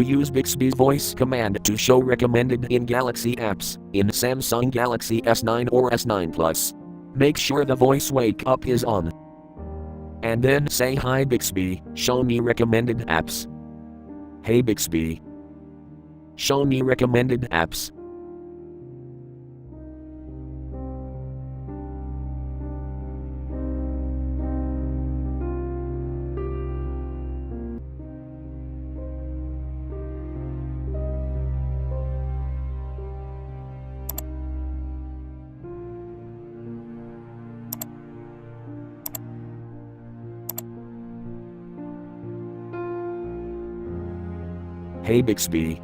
to use Bixby's voice command to show recommended in Galaxy apps, in Samsung Galaxy S9 or S9 Plus. Make sure the voice wake up is on. And then say, "Hi Bixby, show me recommended apps." Hey Bixby, show me recommended apps. Hey Bixby,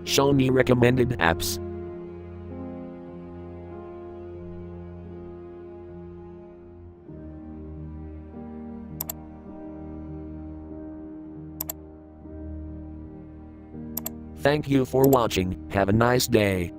show me recommended apps. Thank you for watching. Have a nice day.